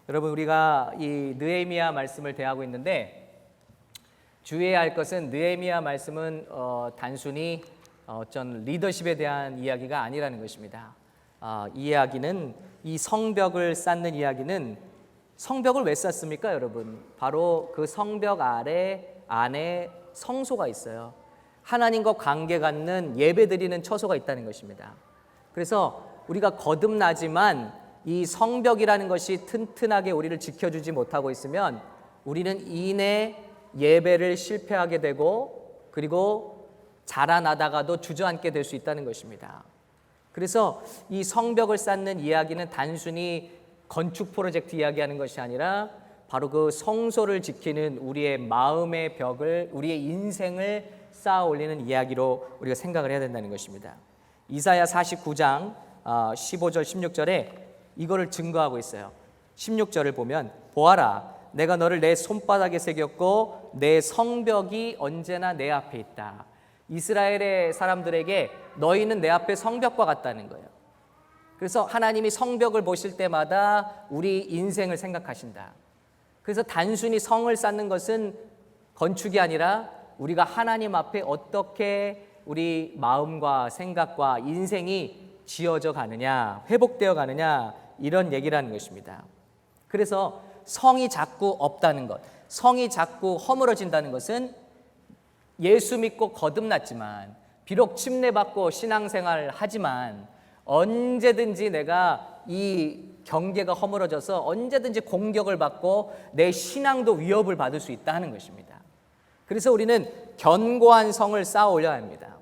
여러분, 우리가 이 느헤미야 말씀을 대하고 있는데 주의해야 할 것은 느헤미야 말씀은 단순히 어떤 리더십에 대한 이야기가 아니라는 것입니다. 이 이야기는, 이 성벽을 쌓는 이야기는, 성벽을 왜 쌓습니까, 여러분? 바로 그 성벽 안에 성소가 있어요. 하나님과 관계 갖는 예배드리는 처소가 있다는 것입니다. 그래서 우리가 거듭나지만 이 성벽이라는 것이 튼튼하게 우리를 지켜주지 못하고 있으면 우리는 이내 예배를 실패하게 되고, 그리고 자라나다가도 주저앉게 될 수 있다는 것입니다. 그래서 이 성벽을 쌓는 이야기는 단순히 건축 프로젝트 이야기하는 것이 아니라 바로 그 성소를 지키는 우리의 마음의 벽을, 우리의 인생을 쌓아 올리는 이야기로 우리가 생각을 해야 된다는 것입니다. 이사야 49장 15절 16절에 이거를 증거하고 있어요. 16절을 보면, 보아라, 내가 너를 내 손바닥에 새겼고 내 성벽이 언제나 내 앞에 있다. 이스라엘의 사람들에게 너희는 내 앞에 성벽과 같다는 거예요. 그래서 하나님이 성벽을 보실 때마다 우리 인생을 생각하신다. 그래서 단순히 성을 쌓는 것은 건축이 아니라 우리가 하나님 앞에 어떻게 우리 마음과 생각과 인생이 지어져 가느냐, 회복되어 가느냐, 이런 얘기라는 것입니다. 그래서 성이 자꾸 없다는 것, 성이 자꾸 허물어진다는 것은 예수 믿고 거듭났지만, 비록 침례받고 신앙생활을 하지만 언제든지 내가 이 경계가 허물어져서 언제든지 공격을 받고 내 신앙도 위협을 받을 수 있다 하는 것입니다. 그래서 우리는 견고한 성을 쌓아 올려야 합니다.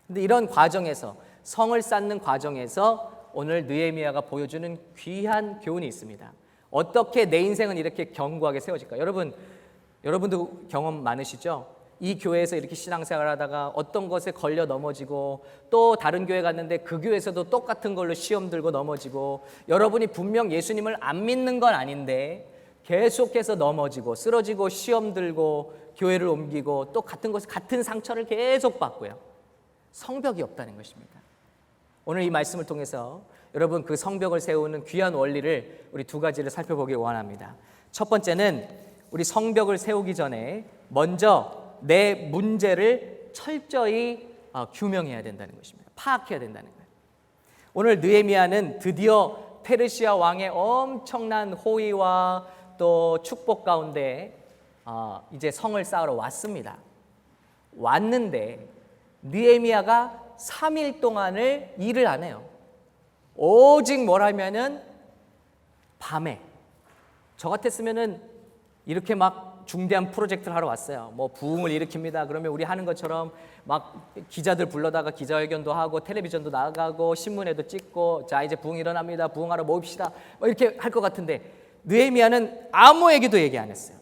그런데 이런 과정에서, 성을 쌓는 과정에서 오늘 느헤미야가 보여주는 귀한 교훈이 있습니다. 어떻게 내 인생은 이렇게 견고하게 세워질까? 여러분도 경험 많으시죠? 이 교회에서 이렇게 신앙생활을 하다가 어떤 것에 걸려 넘어지고, 또 다른 교회 갔는데 그 교회에서도 똑같은 걸로 시험 들고 넘어지고, 여러분이 분명 예수님을 안 믿는 건 아닌데 계속해서 넘어지고 쓰러지고 시험 들고 교회를 옮기고 또 같은 상처를 계속 받고요. 성벽이 없다는 것입니다. 오늘 이 말씀을 통해서 여러분, 그 성벽을 세우는 귀한 원리를 우리 두 가지를 살펴보길 원합니다. 첫 번째는 우리 성벽을 세우기 전에 먼저 내 문제를 철저히 규명해야 된다는 것입니다. 파악해야 된다는 거예요. 오늘 느헤미야는 드디어 페르시아 왕의 엄청난 호의와 또 축복 가운데 이제 성을 쌓으러 왔습니다. 왔는데 느헤미야가 3일 동안을 일을 안 해요. 오직 뭘 하면은 밤에, 저 같았으면은 이렇게 막 중대한 프로젝트를 하러 왔어요. 뭐 부흥을 일으킵니다. 그러면 우리 하는 것처럼 막 기자들 불러다가 기자회견도 하고 텔레비전도 나가고 신문에도 찍고, 자 이제 부흥 일어납니다. 부흥하러 모입시다. 뭐 이렇게 할 것 같은데 느헤미야는 아무에게도 얘기 안 했어요.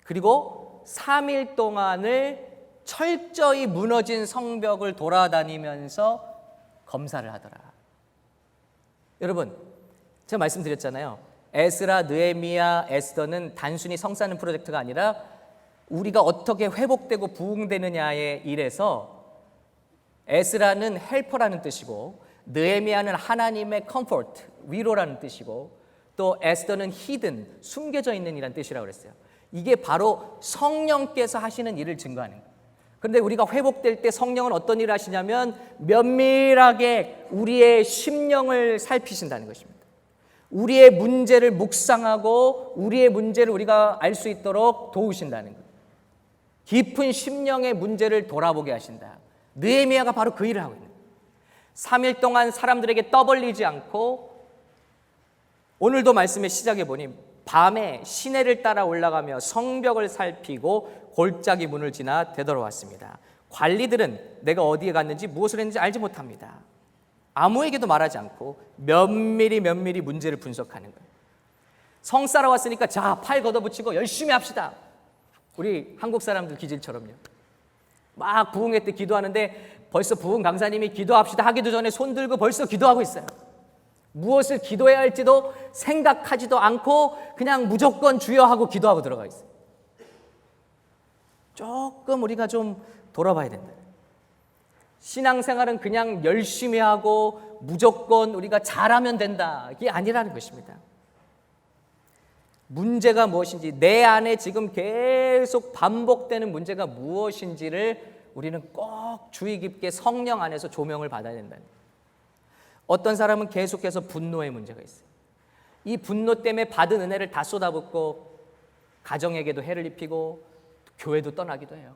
그리고 3일 동안을 철저히 무너진 성벽을 돌아다니면서 검사를 하더라. 여러분, 제가 말씀드렸잖아요. 에스라, 느헤미야, 에스더는 단순히 성 쌓는 프로젝트가 아니라 우리가 어떻게 회복되고 부흥되느냐의 일에서, 에스라는 헬퍼라는 뜻이고 느헤미야는 하나님의 컴포트, 위로라는 뜻이고, 또 에스더는 히든, 숨겨져 있는 이라는 뜻이라고 그랬어요. 이게 바로 성령께서 하시는 일을 증거하는 거예요. 그런데 우리가 회복될 때 성령은 어떤 일을 하시냐면 면밀하게 우리의 심령을 살피신다는 것입니다. 우리의 문제를 묵상하고 우리의 문제를 우리가 알 수 있도록 도우신다는 거예요. 깊은 심령의 문제를 돌아보게 하신다. 느헤미야가 바로 그 일을 하고 있는 거예요. 3일 동안 사람들에게 떠벌리지 않고, 오늘도 말씀의 시작에 보니 밤에 시내를 따라 올라가며 성벽을 살피고 골짜기 문을 지나 되돌아왔습니다. 관리들은 내가 어디에 갔는지 무엇을 했는지 알지 못합니다. 아무에게도 말하지 않고 면밀히 문제를 분석하는 거예요. 성 쌓러 왔으니까 자, 팔 걷어붙이고 열심히 합시다. 우리 한국 사람들 기질처럼요. 막 부흥회 때 기도하는데 벌써 부흥 강사님이 기도합시다 하기도 전에 손 들고 벌써 기도하고 있어요. 무엇을 기도해야 할지도 생각하지도 않고 그냥 무조건 주여 하고 기도하고 들어가 있어요. 조금 우리가 좀 돌아봐야 된다. 신앙생활은 그냥 열심히 하고 무조건 우리가 잘하면 된다, 이게 아니라는 것입니다. 문제가 무엇인지, 내 안에 지금 계속 반복되는 문제가 무엇인지를 우리는 꼭 주의 깊게 성령 안에서 조명을 받아야 된다는 거예요. 어떤 사람은 계속해서 분노의 문제가 있어요. 이 분노 때문에 받은 은혜를 다 쏟아붓고 가정에게도 해를 입히고 교회도 떠나기도 해요.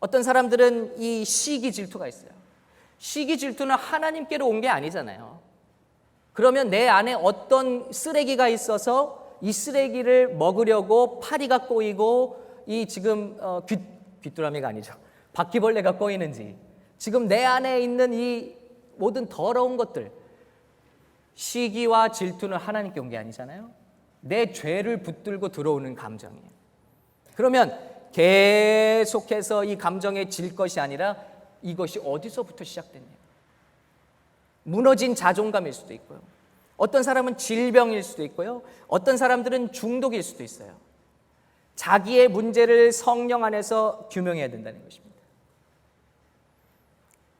어떤 사람들은 이 시기 질투가 있어요. 시기 질투는 하나님께로 온 게 아니잖아요. 그러면 내 안에 어떤 쓰레기가 있어서 이 쓰레기를 먹으려고 파리가 꼬이고 이 지금 귀뚜라미가 아니죠. 바퀴벌레가 꼬이는지, 지금 내 안에 있는 이 모든 더러운 것들, 시기와 질투는 하나님께 온 게 아니잖아요. 내 죄를 붙들고 들어오는 감정이에요. 그러면 계속해서 이 감정에 질 것이 아니라 이것이 어디서부터 시작됐냐? 무너진 자존감일 수도 있고요. 어떤 사람은 질병일 수도 있고요. 어떤 사람들은 중독일 수도 있어요. 자기의 문제를 성령 안에서 규명해야 된다는 것입니다.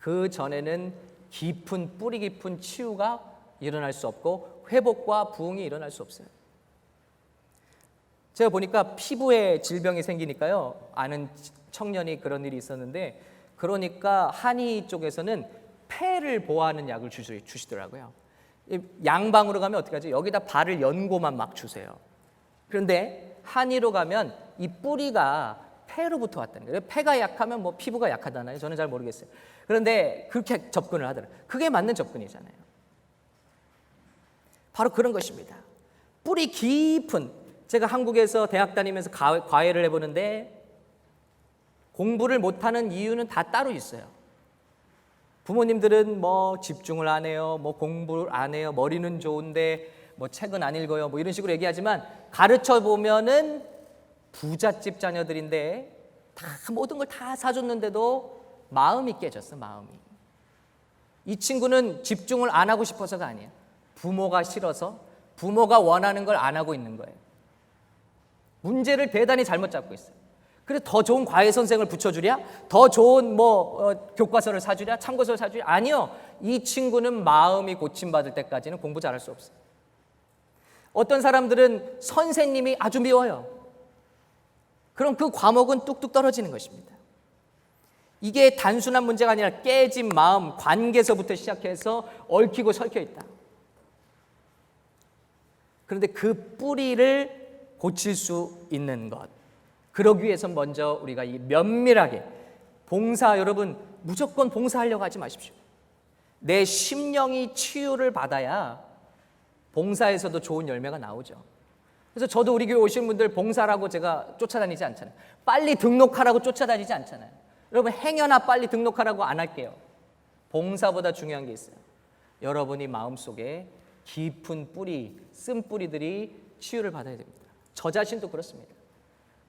그 전에는 깊은 뿌리 깊은 치유가 일어날 수 없고 회복과 부흥이 일어날 수 없어요. 제가 보니까 피부에 질병이 생기니까요. 아는 청년이 그런 일이 있었는데, 그러니까 한의 쪽에서는 폐를 보호하는 약을 주시더라고요. 양방으로 가면 어떻게 하죠? 여기다 발을 연고만 막 주세요. 그런데 한의로 가면 이 뿌리가 폐로부터 왔다는 거예요. 폐가 약하면 뭐 피부가 약하다나요? 저는 잘 모르겠어요. 그런데 그렇게 접근을 하더라고요. 그게 맞는 접근이잖아요. 바로 그런 것입니다. 뿌리 깊은, 제가 한국에서 대학 다니면서 과외를 해보는데 공부를 못하는 이유는 다 따로 있어요. 부모님들은 뭐 집중을 안 해요, 뭐 공부를 안 해요, 머리는 좋은데 뭐 책은 안 읽어요, 뭐 이런 식으로 얘기하지만 가르쳐 보면은 부잣집 자녀들인데 다 모든 걸 다 사줬는데도 마음이 깨졌어. 마음이. 이 친구는 집중을 안 하고 싶어서가 아니에요. 부모가 싫어서, 부모가 원하는 걸 안 하고 있는 거예요. 문제를 대단히 잘못 잡고 있어요. 그래 더 좋은 과외 선생을 붙여주랴? 더 좋은 교과서를 사주랴? 참고서를 사주랴? 아니요. 이 친구는 마음이 고침받을 때까지는 공부 잘할 수 없어요. 어떤 사람들은 선생님이 아주 미워요. 그럼 그 과목은 뚝뚝 떨어지는 것입니다. 이게 단순한 문제가 아니라 깨진 마음, 관계에서부터 시작해서 얽히고 설켜 있다. 그런데 그 뿌리를 고칠 수 있는 것, 그러기 위해서 먼저 우리가 이 면밀하게 봉사, 여러분 무조건 봉사하려고 하지 마십시오. 내 심령이 치유를 받아야 봉사에서도 좋은 열매가 나오죠. 그래서 저도 우리 교회 오신 분들 봉사라고 제가 쫓아다니지 않잖아요. 빨리 등록하라고 쫓아다니지 않잖아요. 여러분 행여나 빨리 등록하라고 안 할게요. 봉사보다 중요한 게 있어요. 여러분이 마음속에 깊은 뿌리, 쓴 뿌리들이 치유를 받아야 됩니다. 저 자신도 그렇습니다.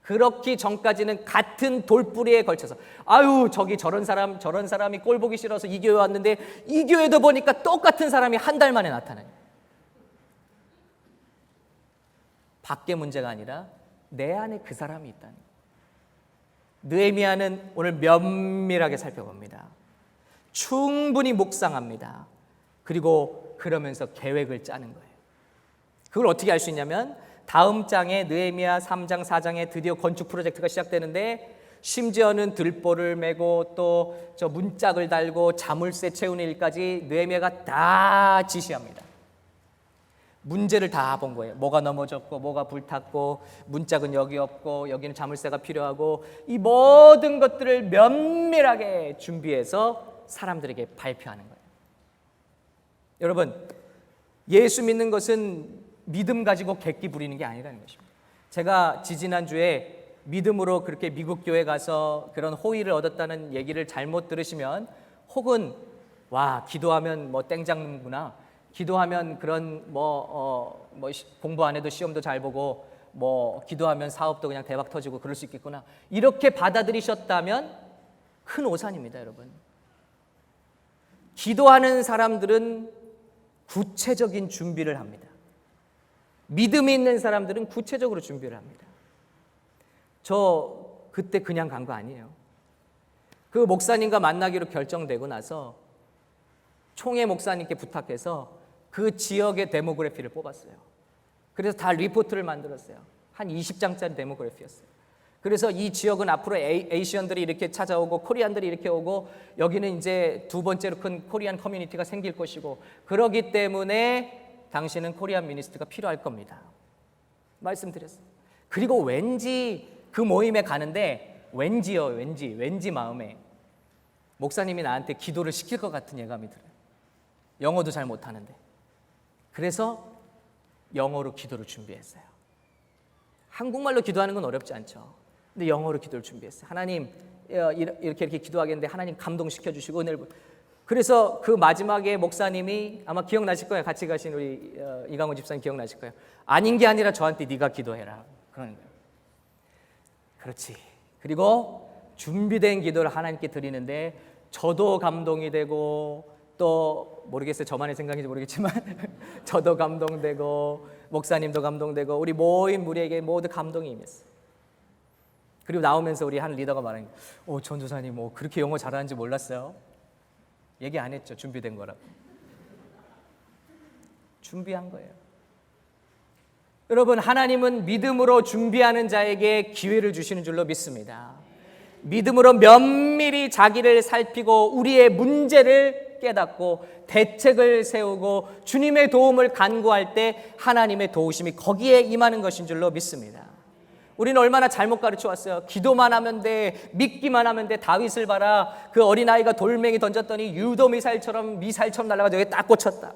그렇기 전까지는 같은 돌뿌리에 걸쳐서 아유 저기 저런 사람이 꼴 보기 싫어서 이 교회 왔는데 이 교회도 보니까 똑같은 사람이 한 달 만에 나타나요. 밖의 문제가 아니라 내 안에 그 사람이 있다는 거예요. 느헤미야는 오늘 면밀하게 살펴봅니다. 충분히 묵상합니다. 그리고 그러면서 계획을 짜는 거예요. 그걸 어떻게 알 수 있냐면 다음 장에 느헤미야 3장 4장에 드디어 건축 프로젝트가 시작되는데 심지어는 들보를 메고 또 저 문짝을 달고 자물쇠 채우는 일까지 느헤미야가 다 지시합니다. 문제를 다 본 거예요. 뭐가 넘어졌고 뭐가 불탔고 문짝은 여기 없고 여기는 자물쇠가 필요하고 이 모든 것들을 면밀하게 준비해서 사람들에게 발표하는 거예요. 여러분, 예수 믿는 것은 믿음 가지고 객기 부리는 게 아니라는 것입니다. 제가 지지난주에 믿음으로 그렇게 미국 교회 가서 그런 호의를 얻었다는 얘기를 잘못 들으시면, 혹은 와 기도하면 뭐 땡 잡는구나, 기도하면 그런 공부 안 해도 시험도 잘 보고 뭐 기도하면 사업도 그냥 대박 터지고 그럴 수 있겠구나, 이렇게 받아들이셨다면 큰 오산입니다. 여러분, 기도하는 사람들은 구체적인 준비를 합니다. 믿음이 있는 사람들은 구체적으로 준비를 합니다. 저 그때 그냥 간 거 아니에요. 그 목사님과 만나기로 결정되고 나서 총회 목사님께 부탁해서 그 지역의 데모그래피를 뽑았어요. 그래서 다 리포트를 만들었어요. 한 20장짜리 데모그래피였어요. 그래서 이 지역은 앞으로 에이시언들이 이렇게 찾아오고 코리안들이 이렇게 오고 여기는 이제 두 번째로 큰 코리안 커뮤니티가 생길 것이고 그러기 때문에 당신은 코리안 미니스트가 필요할 겁니다. 말씀드렸어요. 그리고 왠지 그 모임에 가는데 왠지 마음에 목사님이 나한테 기도를 시킬 것 같은 예감이 들어요. 영어도 잘 못하는데. 그래서 영어로 기도를 준비했어요. 한국말로 기도하는 건 어렵지 않죠. 근데 영어로 기도를 준비했어요. 하나님 이렇게 기도하겠는데 하나님 감동시켜 주시고 은혜를. 그래서 그 마지막에 목사님이 아마 기억나실 거예요. 같이 가신 우리 이강호 집사님 기억나실 거예요. 아닌 게 아니라 저한테 네가 기도해라 그러는 거예요. 그렇지. 그리고 준비된 기도를 하나님께 드리는데 저도 감동이 되고 또 모르겠어요. 저만의 생각인지 모르겠지만 저도 감동되고 목사님도 감동되고 우리 모인 무리에게 모두 감동이 임했어요. 그리고 나오면서 우리 한 리더가 말하는 게 전도사님 그렇게 영어 잘하는지 몰랐어요. 얘기 안 했죠. 준비된 거라고. 준비한 거예요. 여러분, 하나님은 믿음으로 준비하는 자에게 기회를 주시는 줄로 믿습니다. 믿음으로 면밀히 자기를 살피고 우리의 문제를 깨닫고 대책을 세우고 주님의 도움을 간구할 때 하나님의 도우심이 거기에 임하는 것인 줄로 믿습니다. 우리는 얼마나 잘못 가르쳐 왔어요. 기도만 하면 돼, 믿기만 하면 돼. 다윗을 봐라. 그 어린아이가 돌멩이 던졌더니 유도 미사일처럼 날아가서 여기 딱 꽂혔다.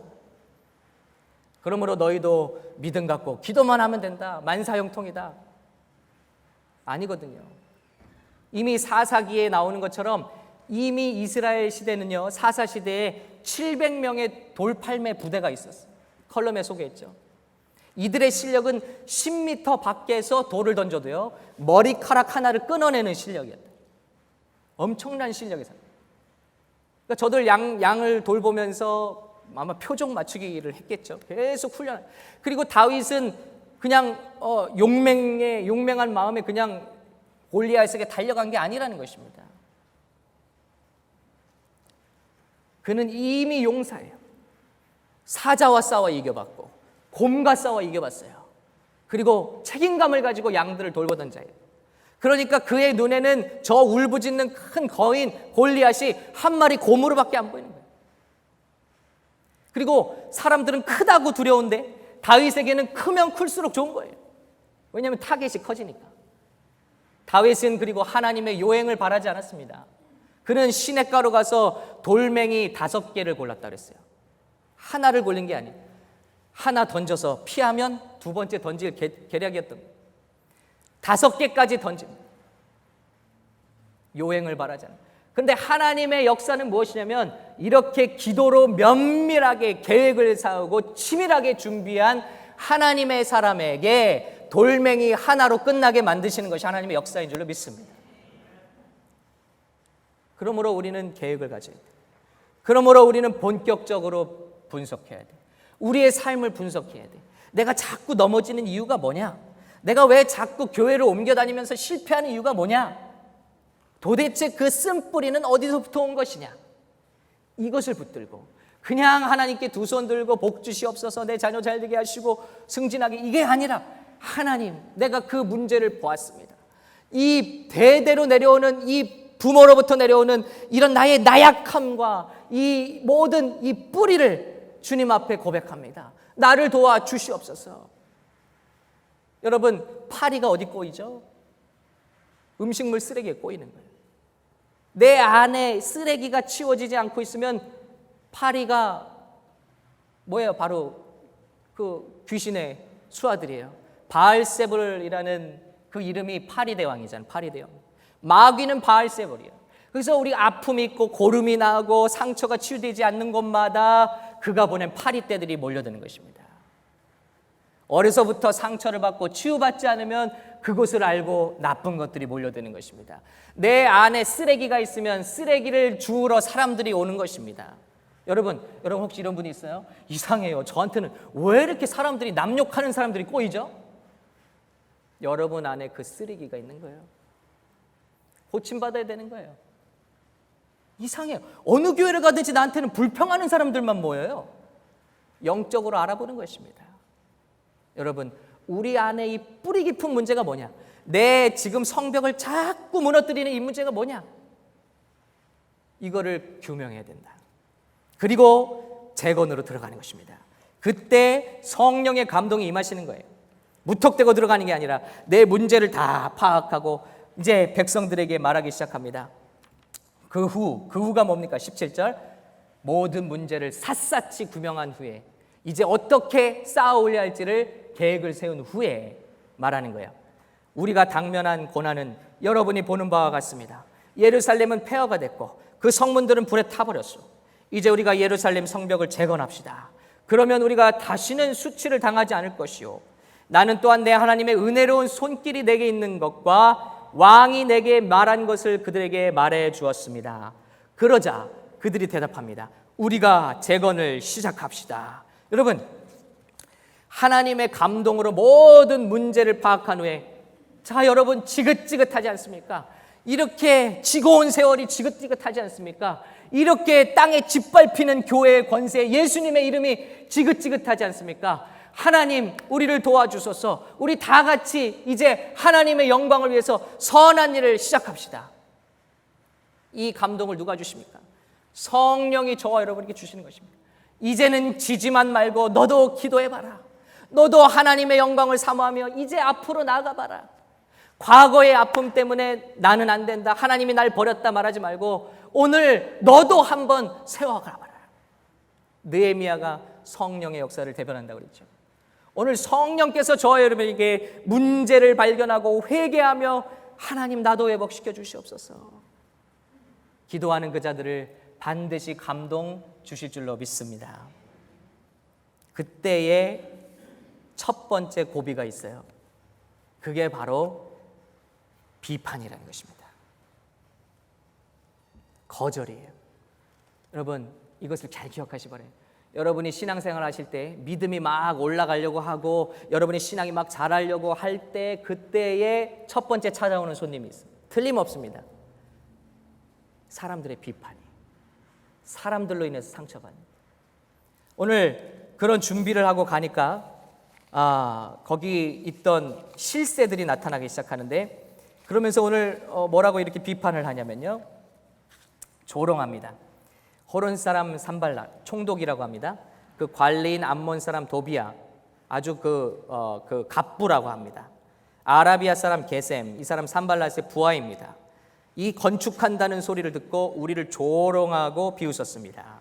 그러므로 너희도 믿음 갖고 기도만 하면 된다. 만사형통이다. 아니거든요. 이미 사사기에 나오는 것처럼 이미 이스라엘 시대는요, 사사 시대에 700명의 돌팔매 부대가 있었어요. 컬럼에 소개했죠. 이들의 실력은 10m 밖에서 돌을 던져도요, 머리카락 하나를 끊어내는 실력이었다. 엄청난 실력이었어요. 그러니까 저들 양을 돌보면서 아마 표정 맞추기를 했겠죠. 계속 훈련. 그리고 다윗은 그냥 용맹한 마음에 그냥 골리앗에게 달려간 게 아니라는 것입니다. 그는 이미 용사예요. 사자와 싸워 이겨봤고 곰과 싸워 이겨봤어요. 그리고 책임감을 가지고 양들을 돌보던 자예요. 그러니까 그의 눈에는 저 울부짖는 큰 거인 골리앗이 한 마리 곰으로밖에 안 보이는 거예요. 그리고 사람들은 크다고 두려운데 다윗에게는 크면 클수록 좋은 거예요. 왜냐하면 타겟이 커지니까. 다윗은 그리고 하나님의 요행을 바라지 않았습니다. 그는 시냇가로 가서 돌멩이 5개를 골랐다 그랬어요. 하나를 골린 게 아니에요. 하나 던져서 피하면 두 번째 던질 계략이었던 거예요. 5개까지 던집니다. 요행을 바라지 않아요. 그런데 하나님의 역사는 무엇이냐면 이렇게 기도로 면밀하게 계획을 세우고 치밀하게 준비한 하나님의 사람에게 돌멩이 하나로 끝나게 만드시는 것이 하나님의 역사인 줄로 믿습니다. 그러므로 우리는 계획을 가져야 돼요. 그러므로 우리는 본격적으로 분석해야 돼요. 우리의 삶을 분석해야 돼요. 내가 자꾸 넘어지는 이유가 뭐냐? 내가 왜 자꾸 교회를 옮겨 다니면서 실패하는 이유가 뭐냐? 도대체 그 쓴뿌리는 어디서부터 온 것이냐? 이것을 붙들고 그냥 하나님께 두 손 들고 복 주시옵소서, 내 자녀 잘 되게 하시고 승진하게, 이게 아니라 하나님, 내가 그 문제를 보았습니다. 이 대대로 내려오는 이 부모로부터 내려오는 이런 나의 나약함과 이 모든 이 뿌리를 주님 앞에 고백합니다. 나를 도와 주시옵소서. 여러분, 파리가 어디 꼬이죠? 음식물 쓰레기에 꼬이는 거예요. 내 안에 쓰레기가 치워지지 않고 있으면 파리가 뭐예요? 바로 그 귀신의 수하들이에요. 바알세불이라는 그 이름이 파리대왕이잖아요. 파리대왕. 마귀는 바알세불이에요. 그래서 우리 아픔이 있고 고름이 나고 상처가 치유되지 않는 곳마다 그가 보낸 파리떼들이 몰려드는 것입니다. 어려서부터 상처를 받고 치유받지 않으면 그것을 알고 나쁜 것들이 몰려드는 것입니다. 내 안에 쓰레기가 있으면 쓰레기를 주우러 사람들이 오는 것입니다. 여러분 혹시 이런 분이 있어요? 이상해요. 저한테는 왜 이렇게 사람들이 남 욕하는 사람들이 꼬이죠? 여러분 안에 그 쓰레기가 있는 거예요. 고침받아야 되는 거예요. 이상해요. 어느 교회를 가든지 나한테는 불평하는 사람들만 모여요. 영적으로 알아보는 것입니다. 여러분, 우리 안에 이 뿌리 깊은 문제가 뭐냐? 내 지금 성벽을 자꾸 무너뜨리는 이 문제가 뭐냐? 이거를 규명해야 된다. 그리고 재건으로 들어가는 것입니다. 그때 성령의 감동이 임하시는 거예요. 무턱대고 들어가는 게 아니라 내 문제를 다 파악하고 이제 백성들에게 말하기 시작합니다. 그 후가 뭡니까? 17절. 모든 문제를 샅샅이 규명한 후에 이제 어떻게 쌓아 올려야 할지를 계획을 세운 후에 말하는 거예요. 우리가 당면한 고난은 여러분이 보는 바와 같습니다. 예루살렘은 폐허가 됐고 그 성문들은 불에 타버렸어. 이제 우리가 예루살렘 성벽을 재건합시다. 그러면 우리가 다시는 수치를 당하지 않을 것이요. 나는 또한 내 하나님의 은혜로운 손길이 내게 있는 것과 왕이 내게 말한 것을 그들에게 말해 주었습니다. 그러자 그들이 대답합니다. 우리가 재건을 시작합시다. 여러분, 하나님의 감동으로 모든 문제를 파악한 후에 자, 여러분 지긋지긋하지 않습니까? 이렇게 지고온 세월이 지긋지긋하지 않습니까? 이렇게 땅에 짓밟히는 교회의 권세, 예수님의 이름이 지긋지긋하지 않습니까? 하나님, 우리를 도와주소서. 우리 다 같이 이제 하나님의 영광을 위해서 선한 일을 시작합시다. 이 감동을 누가 주십니까? 성령이 저와 여러분에게 주시는 것입니다. 이제는 지지만 말고 너도 기도해봐라. 너도 하나님의 영광을 사모하며 이제 앞으로 나아가봐라. 과거의 아픔 때문에 나는 안 된다, 하나님이 날 버렸다 말하지 말고 오늘 너도 한번 세워가봐라. 느헤미야가 성령의 역사를 대변한다고 그랬죠. 오늘 성령께서 저와 여러분에게 문제를 발견하고 회개하며 하나님 나도 회복시켜 주시옵소서. 기도하는 그 자들을 반드시 감동 주실 줄로 믿습니다. 그때의 첫 번째 고비가 있어요. 그게 바로 비판이라는 것입니다. 거절이에요. 여러분, 이것을 잘 기억하시 바라요. 여러분이 신앙생활 하실 때 믿음이 막 올라가려고 하고 여러분이 신앙이 막 자라려고 할 때 그때의 첫 번째 찾아오는 손님이 있어요. 틀림없습니다. 사람들의 비판이, 사람들로 인해서 상처받는. 오늘 그런 준비를 하고 가니까 거기 있던 실세들이 나타나기 시작하는데, 그러면서 오늘 뭐라고 이렇게 비판을 하냐면요, 조롱합니다. 호론 사람 산발락, 총독이라고 합니다. 그 관리인 암몬 사람 도비야, 아주 그 갑부라고 합니다. 아라비아 사람 게셈, 이 사람 산발락의 부하입니다. 이 건축한다는 소리를 듣고 우리를 조롱하고 비웃었습니다.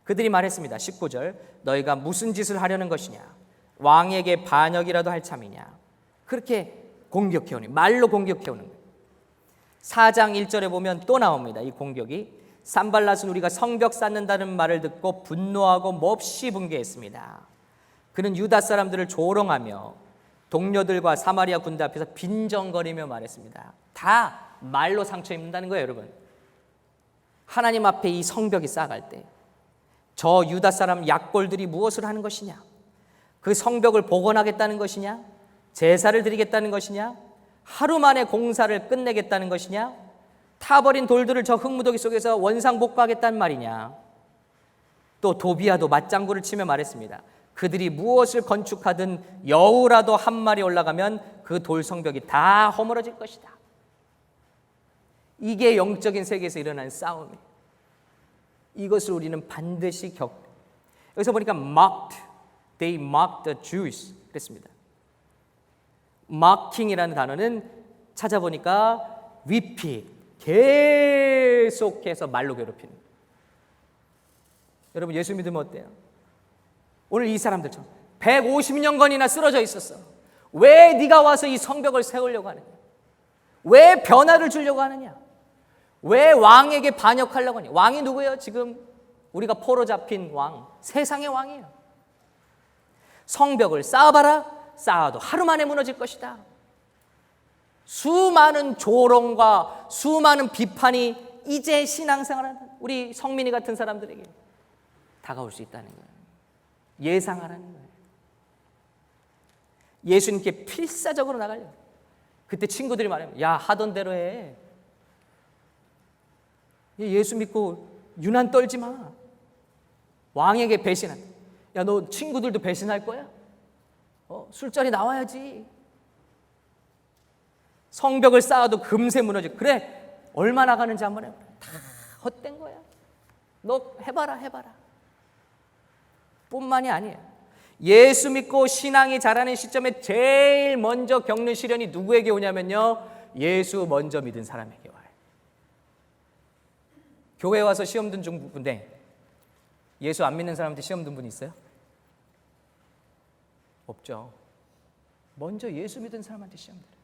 그들이 말했습니다. 19절, 너희가 무슨 짓을 하려는 것이냐? 왕에게 반역이라도 할 참이냐? 그렇게 공격해오니, 말로 공격해오는 거예요. 4장 1절에 보면 또 나옵니다. 이 공격이. 산발랏은 우리가 성벽 쌓는다는 말을 듣고 분노하고 몹시 분개했습니다. 그는 유다 사람들을 조롱하며 동료들과 사마리아 군대 앞에서 빈정거리며 말했습니다. 다 말로 상처 입는다는 거예요, 여러분. 하나님 앞에 이 성벽이 쌓아갈 때 저 유다 사람 약골들이 무엇을 하는 것이냐? 그 성벽을 복원하겠다는 것이냐? 제사를 드리겠다는 것이냐? 하루 만에 공사를 끝내겠다는 것이냐? 타버린 돌들을 저 흙무더기 속에서 원상복구하겠다는 말이냐? 또 도비야도 맞장구를 치며 말했습니다. 그들이 무엇을 건축하든 여우라도 한 마리 올라가면 그 돌 성벽이 다 허물어질 것이다. 이게 영적인 세계에서 일어나는 싸움이에요. 이것을 우리는 반드시 여기서 보니까 mocked, they mocked the Jews 그랬습니다. mocking이라는 단어는 찾아보니까 repeat, 계속해서 말로 괴롭히는 거예요. 여러분, 예수 믿으면 어때요? 오늘 이 사람들처럼 150년간이나 쓰러져 있었어. 왜 네가 와서 이 성벽을 세우려고 하느냐? 왜 변화를 주려고 하느냐? 왜 왕에게 반역하려고 하냐? 왕이 누구예요? 지금 우리가 포로 잡힌 왕, 세상의 왕이에요. 성벽을 쌓아봐라. 쌓아도 하루 만에 무너질 것이다. 수많은 조롱과 수많은 비판이 이제 신앙생활하는 우리 성민이 같은 사람들에게 다가올 수 있다는 거예요. 예상하라는 거예요. 예수님께 필사적으로 나가려고. 그때 친구들이 말하면 야, 하던 대로 해. 예수 믿고 유난 떨지 마. 왕에게 배신한다. 야, 너 친구들도 배신할 거야? 술자리 나와야지. 성벽을 쌓아도 금세 무너져. 그래, 얼마 나가는지 한번 해봐라. 다 헛된 거야. 너 해봐라. 뿐만이 아니에요. 예수 믿고 신앙이 자라는 시점에 제일 먼저 겪는 시련이 누구에게 오냐면요, 예수 먼저 믿은 사람에게 와요. 교회 와서 시험 든 중인데 예수 안 믿는 사람한테 시험 든 분 있어요? 없죠. 먼저 예수 믿은 사람한테 시험 들어요.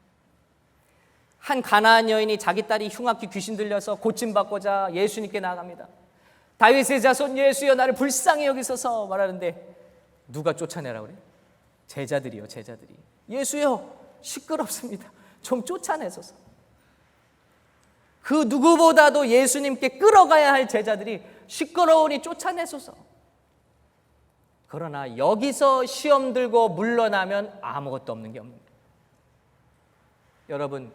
한 가나안 여인이 자기 딸이 흉악히 귀신 들려서 고침받고자 예수님께 나아갑니다. 다윗의 자손 예수여, 나를 불쌍히 여기소서 말하는데 누가 쫓아내라고 그래? 제자들이요, 제자들이. 예수여, 시끄럽습니다. 좀 쫓아내소서. 그 누구보다도 예수님께 끌어가야 할 제자들이 시끄러우니 쫓아내소서. 그러나 여기서 시험 들고 물러나면 아무것도 없는 게 없는 거예요. 여러분,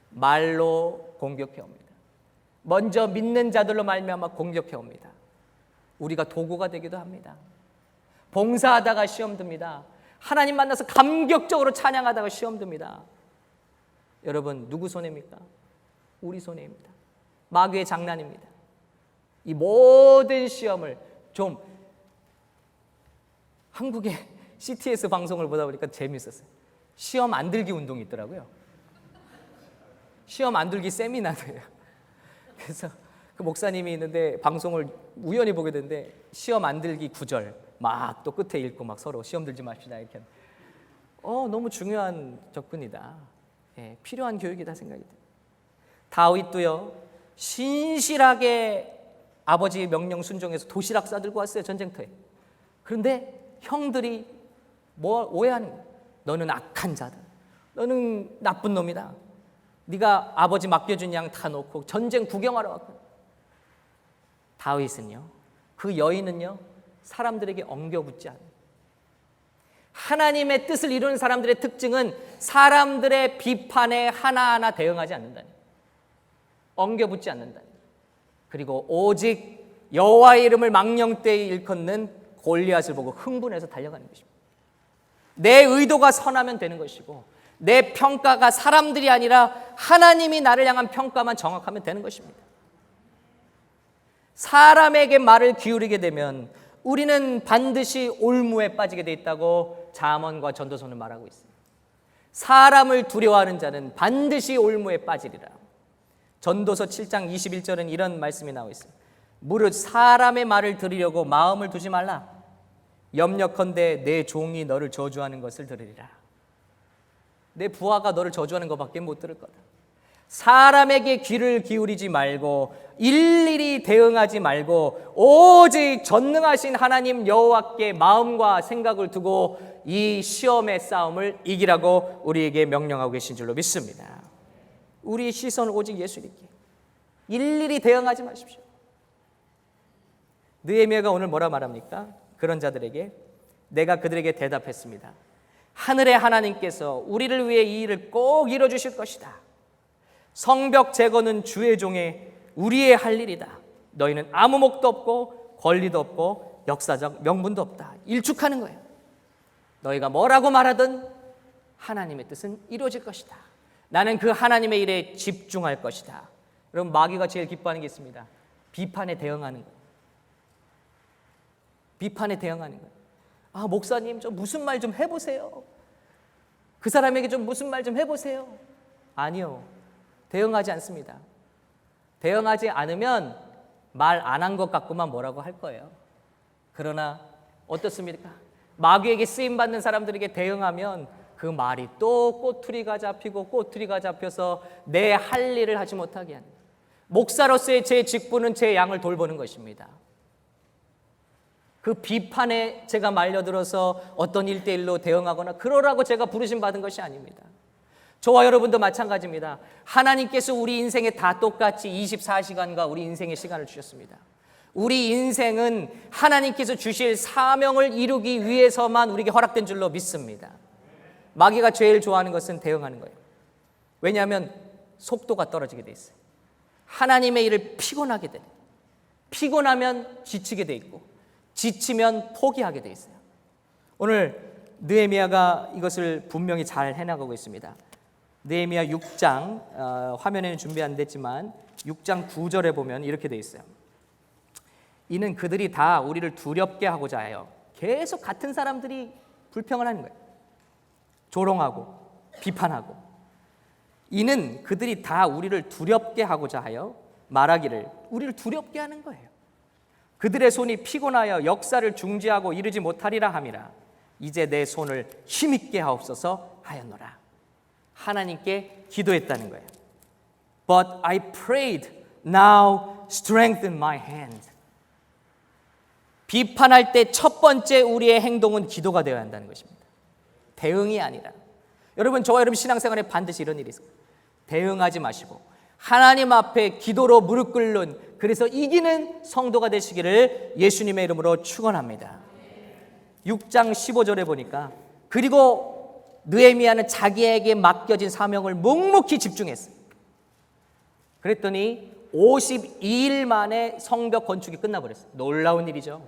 말로 공격해 옵니다. 먼저 믿는 자들로 말미암아 공격해 옵니다. 우리가 도구가 되기도 합니다. 봉사하다가 시험 듭니다. 하나님 만나서 감격적으로 찬양하다가 시험 듭니다. 여러분, 누구 손해입니까? 우리 손해입니다. 마귀의 장난입니다. 이 모든 시험을 좀, 한국의 CTS 방송을 보다 보니까 재미있었어요. 시험 안 들기 운동이 있더라고요. 시험 안 들기 세미나예요. 그래서 그 목사님이 있는데 방송을 우연히 보게 됐는데 시험 안 들기 9절 막 또 끝에 읽고 막 서로 시험 들지 맙시다 이렇게. 너무 중요한 접근이다. 예, 필요한 교육이다 생각이 돼요. 다윗도요, 신실하게 아버지의 명령 순종해서 도시락 싸들고 왔어요, 전쟁터에. 그런데 형들이 뭐 오해하는 거예요. 너는 악한 자다. 너는 나쁜 놈이다. 네가 아버지 맡겨준 양 다 놓고 전쟁 구경하러 왔거든. 다윗은요, 그 여인은요, 사람들에게 엉겨붙지 않아요. 하나님의 뜻을 이루는 사람들의 특징은 사람들의 비판에 하나하나 대응하지 않는다니, 엉겨붙지 않는다니. 그리고 오직 여호와의 이름을 망령되이 일컫는 골리앗을 보고 흥분해서 달려가는 것입니다. 내 의도가 선하면 되는 것이고 내 평가가 사람들이 아니라 하나님이 나를 향한 평가만 정확하면 되는 것입니다. 사람에게 말을 기울이게 되면 우리는 반드시 올무에 빠지게 돼 있다고 잠언과 전도서는 말하고 있습니다. 사람을 두려워하는 자는 반드시 올무에 빠지리라. 전도서 7장 21절은 이런 말씀이 나오고 있습니다. 무릇 사람의 말을 들으려고 마음을 두지 말라. 염려컨대 내 종이 너를 저주하는 것을 들으리라. 내 부하가 너를 저주하는 것밖에 못 들을 거다. 사람에게 귀를 기울이지 말고 일일이 대응하지 말고 오직 전능하신 하나님 여호와께 마음과 생각을 두고 이 시험의 싸움을 이기라고 우리에게 명령하고 계신 줄로 믿습니다. 우리의 시선을 오직 예수님께, 일일이 대응하지 마십시오. 느헤미야가 오늘 뭐라 말합니까? 그런 자들에게 내가 그들에게 대답했습니다. 하늘의 하나님께서 우리를 위해 이 일을 꼭 이뤄주실 것이다. 성벽 제거는 주의 종의 우리의 할 일이다. 너희는 아무 목도 없고 권리도 없고 역사적 명분도 없다. 일축하는 거예요. 너희가 뭐라고 말하든 하나님의 뜻은 이루어질 것이다. 나는 그 하나님의 일에 집중할 것이다. 여러분, 마귀가 제일 기뻐하는 게 있습니다. 비판에 대응하는 거예요. 비판에 대응하는 거예요. 아, 목사님 좀 무슨 말 좀 해보세요. 그 사람에게 좀 무슨 말 좀 해보세요. 아니요, 대응하지 않습니다. 대응하지 않으면 말 안 한 것 같고만 뭐라고 할 거예요. 그러나 어떻습니까? 마귀에게 쓰임받는 사람들에게 대응하면 그 말이 또 꼬투리가 잡히고 꼬투리가 잡혀서 내 할 일을 하지 못하게 하는, 목사로서의 제 직분은 제 양을 돌보는 것입니다. 그 비판에 제가 말려들어서 어떤 1대1로 대응하거나 그러라고 제가 부르심 받은 것이 아닙니다. 저와 여러분도 마찬가지입니다. 하나님께서 우리 인생에 다 똑같이 24시간과 우리 인생의 시간을 주셨습니다. 우리 인생은 하나님께서 주실 사명을 이루기 위해서만 우리에게 허락된 줄로 믿습니다. 마귀가 제일 좋아하는 것은 대응하는 거예요. 왜냐하면 속도가 떨어지게 돼 있어요. 하나님의 일을 피곤하게 돼. 피곤하면 지치게 돼 있고 지치면 포기하게 돼 있어요. 오늘 느헤미야가 이것을 분명히 잘 해나가고 있습니다. 느헤미야 6장, 화면에는 준비 안 됐지만 6장 9절에 보면 이렇게 돼 있어요. 이는 그들이 다 우리를 두렵게 하고자 해요. 계속 같은 사람들이 불평을 하는 거예요. 조롱하고 비판하고. 이는 그들이 다 우리를 두렵게 하고자 하여 말하기를, 우리를 두렵게 하는 거예요. 그들의 손이 피곤하여 역사를 중지하고 이르지 못하리라 함이라. 이제 내 손을 힘있게 하옵소서 하였노라. 하나님께 기도했다는 거예요. But I prayed, now strengthen my hand. 비판할 때 첫 번째 우리의 행동은 기도가 되어야 한다는 것입니다. 대응이 아니라. 여러분, 저와 여러분 신앙생활에 반드시 이런 일이 있어요. 대응하지 마시고 하나님 앞에 기도로 무릎 꿇는, 그래서 이기는 성도가 되시기를 예수님의 이름으로 축원합니다. 6장 15절에 보니까, 그리고 느헤미야는 자기에게 맡겨진 사명을 묵묵히 집중했어요. 그랬더니 52일 만에 성벽 건축이 끝나버렸어요. 놀라운 일이죠.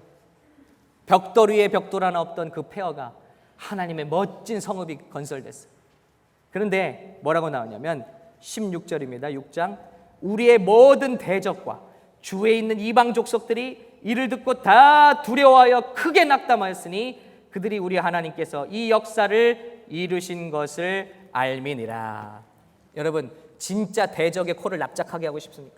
벽돌 위에 벽돌 하나 없던 그 폐허가 하나님의 멋진 성읍이 건설됐어요. 그런데 뭐라고 나오냐면 16절입니다. 6장, 우리의 모든 대적과 주위에 있는 이방 족속들이 이를 듣고 다 두려워하여 크게 낙담하였으니 그들이 우리 하나님께서 이 역사를 이루신 것을 알미니라. 여러분, 진짜 대적의 코를 납작하게 하고 싶습니까?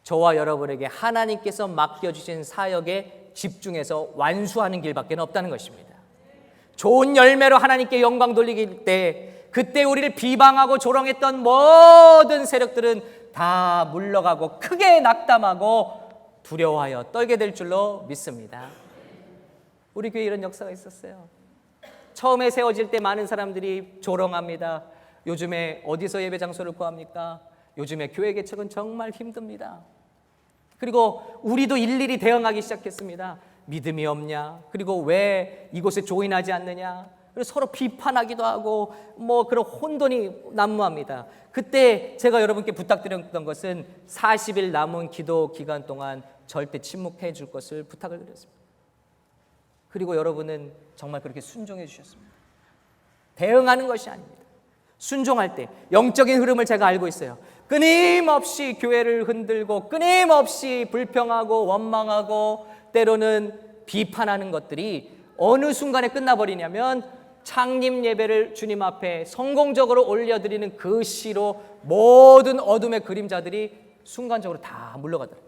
저와 여러분에게 하나님께서 맡겨주신 사역에 집중해서 완수하는 길밖에 없다는 것입니다. 좋은 열매로 하나님께 영광 돌리길 때, 그때 우리를 비방하고 조롱했던 모든 세력들은 다 물러가고 크게 낙담하고 두려워하여 떨게 될 줄로 믿습니다. 우리 교회에 이런 역사가 있었어요. 처음에 세워질 때 많은 사람들이 조롱합니다. 요즘에 어디서 예배 장소를 구합니까? 요즘에 교회 개척은 정말 힘듭니다. 그리고 우리도 일일이 대응하기 시작했습니다. 믿음이 없냐? 그리고 왜 이곳에 조인하지 않느냐? 그래서 서로 비판하기도 하고 그런 혼돈이 난무합니다. 그때 제가 여러분께 부탁드렸던 것은 40일 남은 기도 기간 동안 절대 침묵해 줄 것을 부탁을 드렸습니다. 그리고 여러분은 정말 그렇게 순종해 주셨습니다. 대응하는 것이 아닙니다. 순종할 때 영적인 흐름을 제가 알고 있어요. 끊임없이 교회를 흔들고 끊임없이 불평하고 원망하고 때로는 비판하는 것들이 어느 순간에 끝나버리냐면 창립 예배를 주님 앞에 성공적으로 올려드리는 그 시로 모든 어둠의 그림자들이 순간적으로 다 물러가더라고요.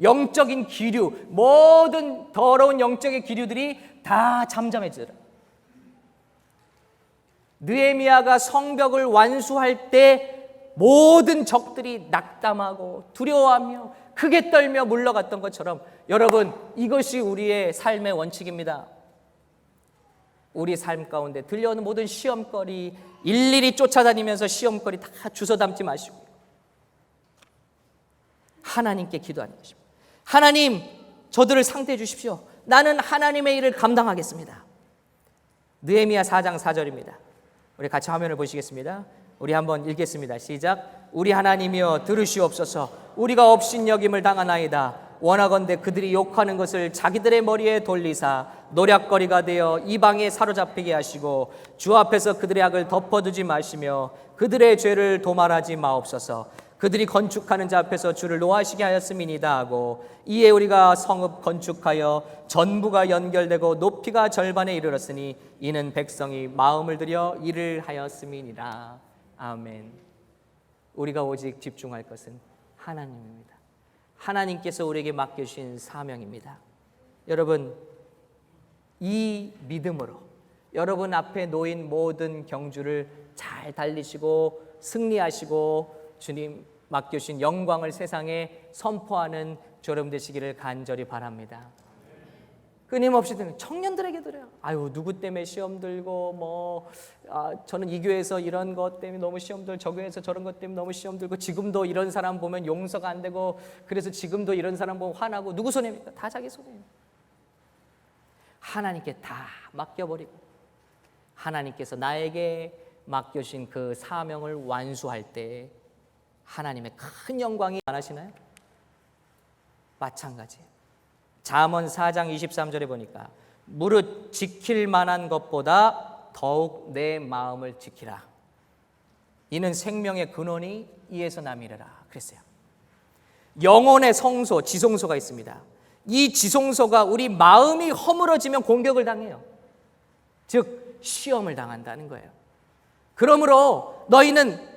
영적인 기류, 모든 더러운 영적인 기류들이 다 잠잠해지더라고요. 느헤미야가 성벽을 완수할 때 모든 적들이 낙담하고 두려워하며 크게 떨며 물러갔던 것처럼, 여러분, 이것이 우리의 삶의 원칙입니다. 우리 삶 가운데 들려오는 모든 시험거리 일일이 쫓아다니면서 시험거리 다 주워 담지 마시고 하나님께 기도하는 것입니다. 하나님, 저들을 상대해 주십시오. 나는 하나님의 일을 감당하겠습니다. 느헤미야 4장 4절입니다. 우리 같이 화면을 보시겠습니다. 우리 한번 읽겠습니다. 시작. 우리 하나님이여 들으시옵소서. 우리가 업신여김을 당하나이다. 원하건대 그들이 욕하는 것을 자기들의 머리에 돌리사 노략거리가 되어 이방에 사로잡히게 하시고 주 앞에서 그들의 악을 덮어두지 마시며 그들의 죄를 도말하지 마옵소서. 그들이 건축하는 자 앞에서 주를 노하시게 하였음이니이다 하고, 이에 우리가 성읍 건축하여 전부가 연결되고 높이가 절반에 이르렀으니 이는 백성이 마음을 들여 일을 하였음이니라. 아멘. 우리가 오직 집중할 것은 하나님입니다. 하나님께서 우리에게 맡겨주신 사명입니다. 여러분, 이 믿음으로 여러분 앞에 놓인 모든 경주를 잘 달리시고 승리하시고 주님 맡겨주신 영광을 세상에 선포하는 여러분 되시기를 간절히 바랍니다. 끊임없이 드는 청년들에게 드려요. 아유, 누구 때문에 시험 들고 저는 이 교회에서 이런 것 때문에 너무 시험 들고 저 교회에서 저런 것 때문에 너무 시험 들고 지금도 이런 사람 보면 용서가 안 되고 그래서 지금도 이런 사람 보면 화나고. 누구 손해입니까? 다 자기 손해예요. 하나님께 다 맡겨버리고 하나님께서 나에게 맡겨주신 그 사명을 완수할 때 하나님의 큰 영광이 안 하시나요? 마찬가지예요. 잠언 4장 23절에 보니까 무릇 지킬 만한 것보다 더욱 내 마음을 지키라. 이는 생명의 근원이 이에서 남이라 그랬어요. 영혼의 성소, 지성소가 있습니다. 이 지성소가 우리 마음이 허물어지면 공격을 당해요. 즉 시험을 당한다는 거예요. 그러므로 너희는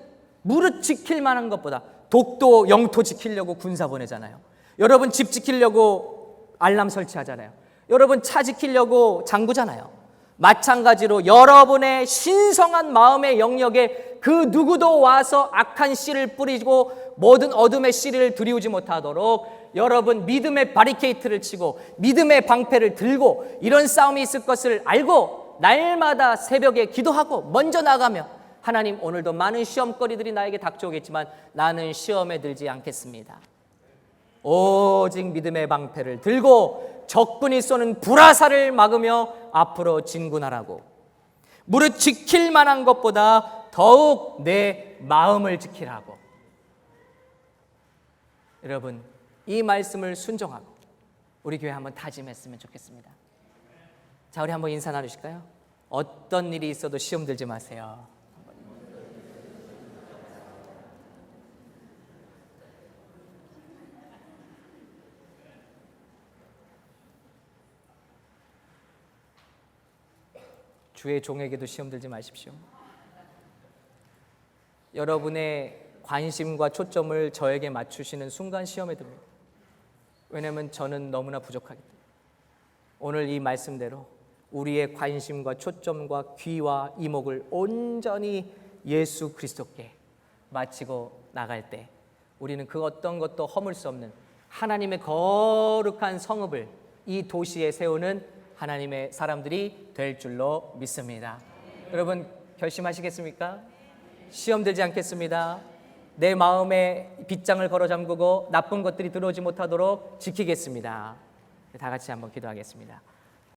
무릇 지킬 만한 것보다, 독도 영토 지키려고 군사 보내잖아요. 여러분 집 지키려고 알람 설치하잖아요. 여러분 차 지키려고 장구잖아요. 마찬가지로 여러분의 신성한 마음의 영역에 그 누구도 와서 악한 씨를 뿌리고 모든 어둠의 씨를 들이우지 못하도록 여러분 믿음의 바리케이트를 치고 믿음의 방패를 들고 이런 싸움이 있을 것을 알고 날마다 새벽에 기도하고 먼저 나가며 하나님, 오늘도 많은 시험거리들이 나에게 닥쳐오겠지만 나는 시험에 들지 않겠습니다. 오직 믿음의 방패를 들고 적군이 쏘는 불화살을 막으며 앞으로 진군하라고. 무릇 지킬 만한 것보다 더욱 내 마음을 지키라고. 여러분, 이 말씀을 순종하고 우리 교회 한번 다짐했으면 좋겠습니다. 자, 우리 한번 인사 나누실까요? 어떤 일이 있어도 시험 들지 마세요. 주의 종에게도 시험 들지 마십시오. 여러분의 관심과 초점을 저에게 맞추시는 순간 시험에 듭니다. 왜냐하면 저는 너무나 부족하기 때문에. 오늘 이 말씀대로 우리의 관심과 초점과 귀와 이목을 온전히 예수 그리스도께 마치고 나갈 때 우리는 그 어떤 것도 허물 수 없는 하나님의 거룩한 성읍을 이 도시에 세우는 하나님의 사람들이 될 줄로 믿습니다. 여러분 결심하시겠습니까? 시험 들지 않겠습니다. 내 마음에 빗장을 걸어 잠그고 나쁜 것들이 들어오지 못하도록 지키겠습니다. 다 같이 한번 기도하겠습니다.